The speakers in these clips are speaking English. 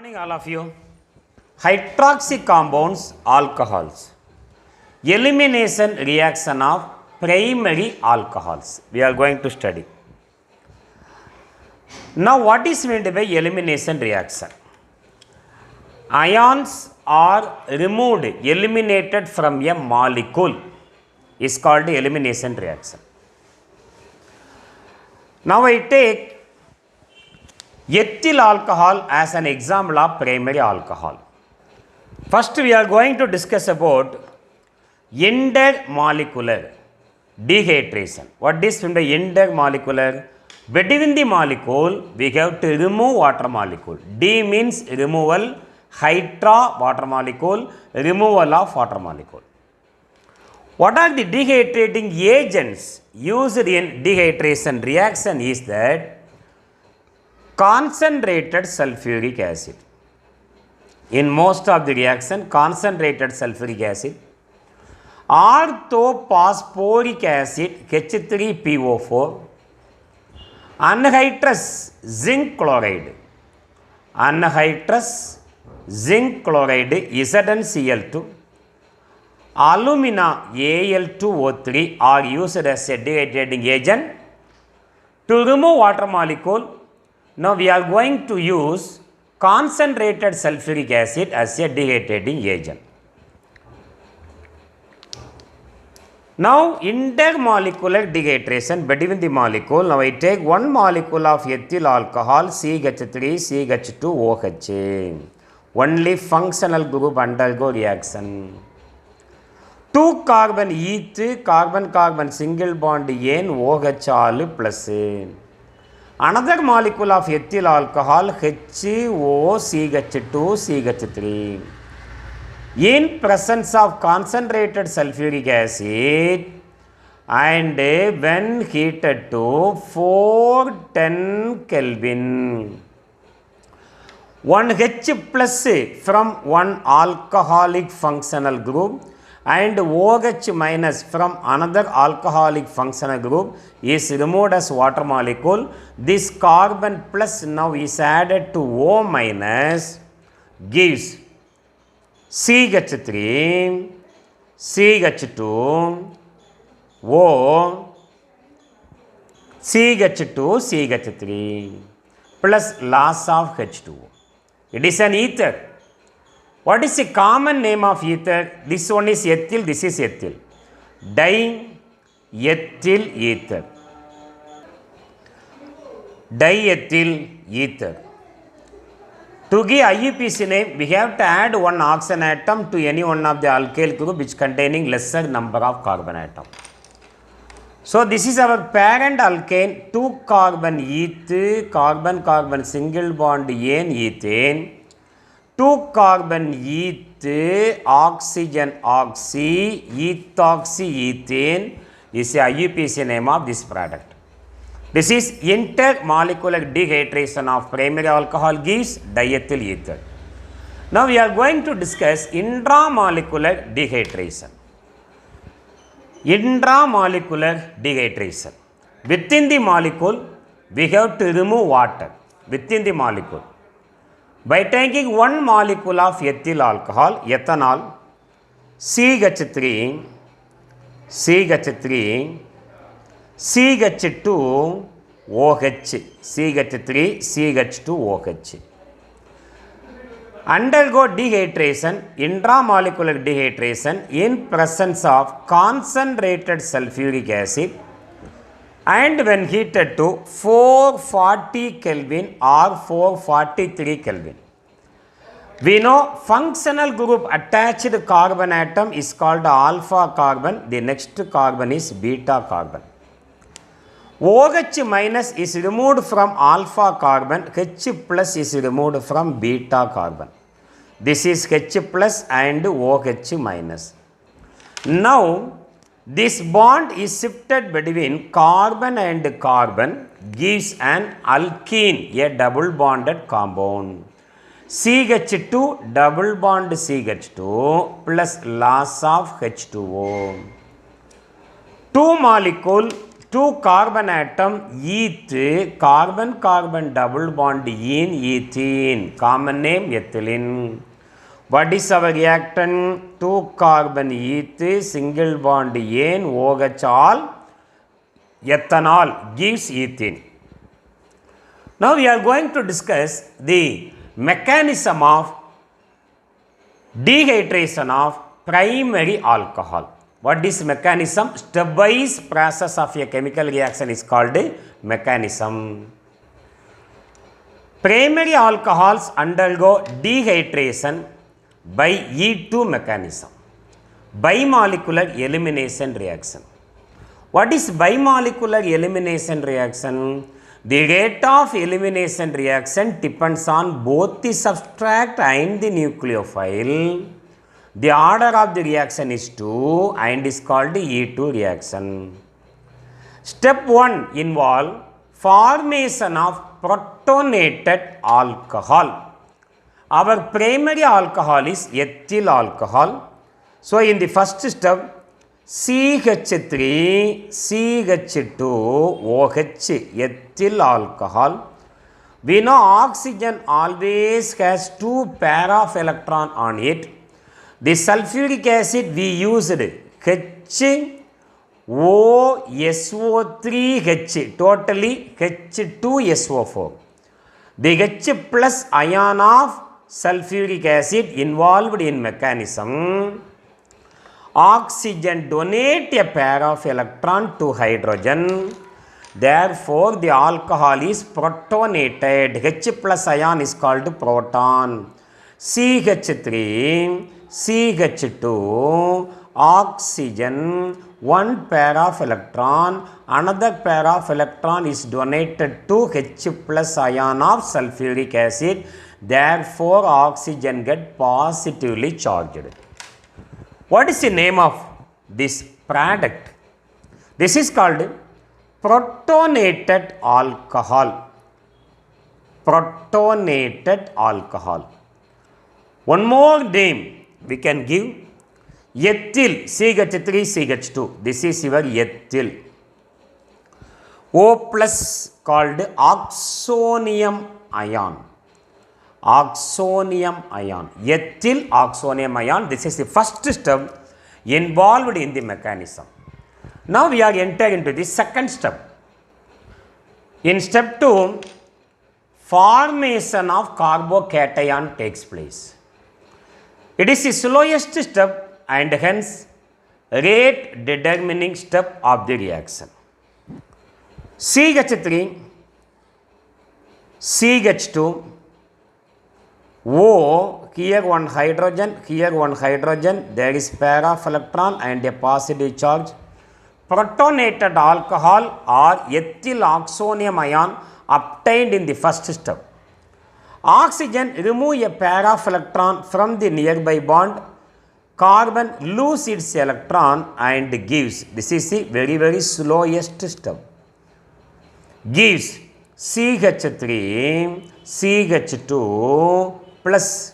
Morning all of you. Hydroxy compounds, alcohols. Elimination reaction of primary alcohols. We are going to study. Now what is meant by elimination reaction? Ions are removed, eliminated from a molecule is called elimination reaction. Now I take ethyl alcohol as an example of primary alcohol. First we are going to discuss about intermolecular dehydration. What is meant by intermolecular? Between the molecule we have to remove water molecule. D means removal, hydra water molecule, removal of water molecule. What are the dehydrating agents used in dehydration reaction is that concentrated sulfuric acid. In most of the reaction, concentrated sulfuric acid, orthophosphoric acid H3PO4, anhydrous zinc chloride, ZnCl2, alumina Al2O3 are used as a dehydrating agent to remove water molecule. Now we are going to use concentrated sulfuric acid as a dehydrating agent. Now intermolecular dehydration between the molecule. Now I take one molecule of ethyl alcohol CH3 CH2OH. Only functional group undergo reaction. 2 carbon eth, carbon single bond N OH all plus. Another molecule of ethyl alcohol HOCH2CH3. In presence of concentrated sulfuric acid and when heated to 410 Kelvin, 1 H plus from one alcoholic functional group and OH minus from another alcoholic functional group is removed as water molecule. This carbon plus now is added to O minus gives CH3, CH2, O, CH2, CH3 plus loss of H2O. It is an ether. What is the common name of ether? This one is ethyl, this is ethyl. Diethyl ether. Diethyl ether. To give IUPAC name, we have to add one oxygen atom to any one of the alkyl group which containing lesser number of carbon atom. So this is our parent alkane, 2 carbon eth, carbon single bond N ethane. 2 carbon eth, oxygen oxy, ethoxy ethane is the IUPAC name of this product. This is intermolecular dehydration of primary alcohol gives diethyl ether. Now we are going to discuss intramolecular dehydration. Intramolecular dehydration. Within the molecule, we have to remove water within the molecule. By taking one molecule of ethyl alcohol, ethanol, CH3, CH2, OH, CH3, CH2OH. Undergo dehydration, intramolecular dehydration in presence of concentrated sulfuric acid and when heated to 440 Kelvin or 443 Kelvin. We know functional group attached carbon atom is called alpha carbon. The next carbon is beta carbon. OH minus is removed from alpha carbon. H plus is removed from beta carbon. This is H plus and OH minus. Now this bond is shifted between carbon and carbon gives an alkene, a double bonded compound. CH2 double bond CH2 plus loss of H2O. 2 molecule two carbon atom eth, carbon carbon double bond in ethene, common name ethylene. What is our reactant? Two carbon eth, single bond ene, OH all, ethanol gives ethene. Now we are going to discuss the mechanism of dehydration of primary alcohol. What is mechanism? Stepwise process of a chemical reaction is called mechanism. Primary alcohols undergo dehydration by E2 mechanism, bimolecular elimination reaction. What is bimolecular elimination reaction? The rate of elimination reaction depends on both the substrate and the nucleophile. The order of the reaction is 2 and is called E2 reaction. Step 1 involve formation of protonated alcohol. Our primary alcohol is ethyl alcohol. So in the first step, CH3, CH2, OH, ethyl alcohol. We know oxygen always has 2 pair of electron on it. The sulfuric acid we used HOSO3H, totally H2SO4. The H plus ion of sulfuric acid involved in mechanism. Oxygen donate a pair of electron to hydrogen. Therefore, the alcohol is protonated. H plus ion is called proton. CH3, CH2, oxygen, one pair of electron, another pair of electron is donated to H plus ion of sulfuric acid. Therefore, oxygen get positively charged. What is the name of this product? This is called protonated alcohol. Protonated alcohol. One more name we can give, ethyl, CH3, CH2. This is your ethyl. O plus called oxonium ion. Oxonium ion. Ethyl oxonium ion. This is the first step involved in the mechanism. Now we are entering into the second step. In step 2, formation of carbocation takes place. It is the slowest step and hence rate determining step of the reaction. CH3, CH2, O, here one hydrogen, there is pair of electron and a positive charge. Protonated alcohol or ethyl oxonium ion obtained in the first step. Oxygen remove a pair of electron from the nearby bond. Carbon lose its electron and gives, this is the very slowest step, gives CH3, CH2 plus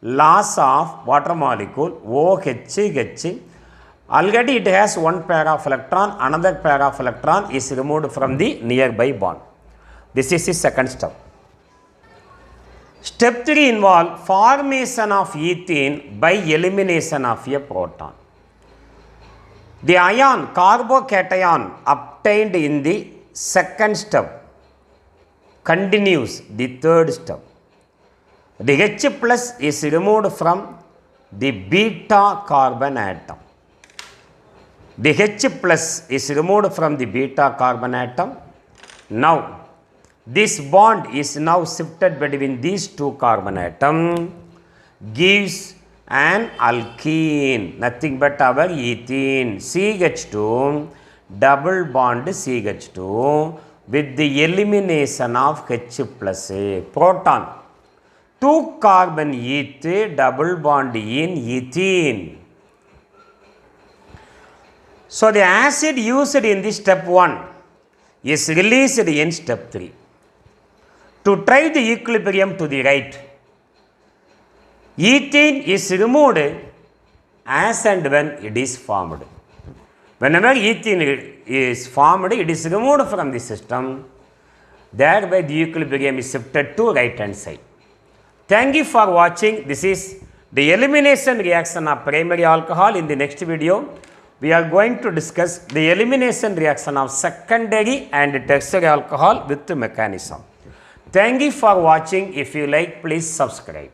loss of water molecule OH. Already it has one pair of electron, another pair of electron is removed from the nearby bond. This is the second step. Step 3 involve formation of ethene by elimination of a proton. The ion carbocation obtained in the second step continues the third step. The H plus is removed from the beta carbon atom. The H plus is removed from the beta carbon atom. Now, this bond is now shifted between these two carbon atoms, gives an alkene, nothing but our ethene, CH2, double bond CH2 with the elimination of H plus A, proton. 2 carbon eth, double bond in ethene. So the acid used in the step 1 is released in step 3. To try the equilibrium to the right, ethene is removed as and when it is formed. Whenever ethene is formed, it is removed from the system. Thereby the equilibrium is shifted to right hand side. Thank you for watching. This is the elimination reaction of primary alcohol. In the next video, we are going to discuss the elimination reaction of secondary and tertiary alcohol with the mechanism. Thank you for watching. If you like, please subscribe.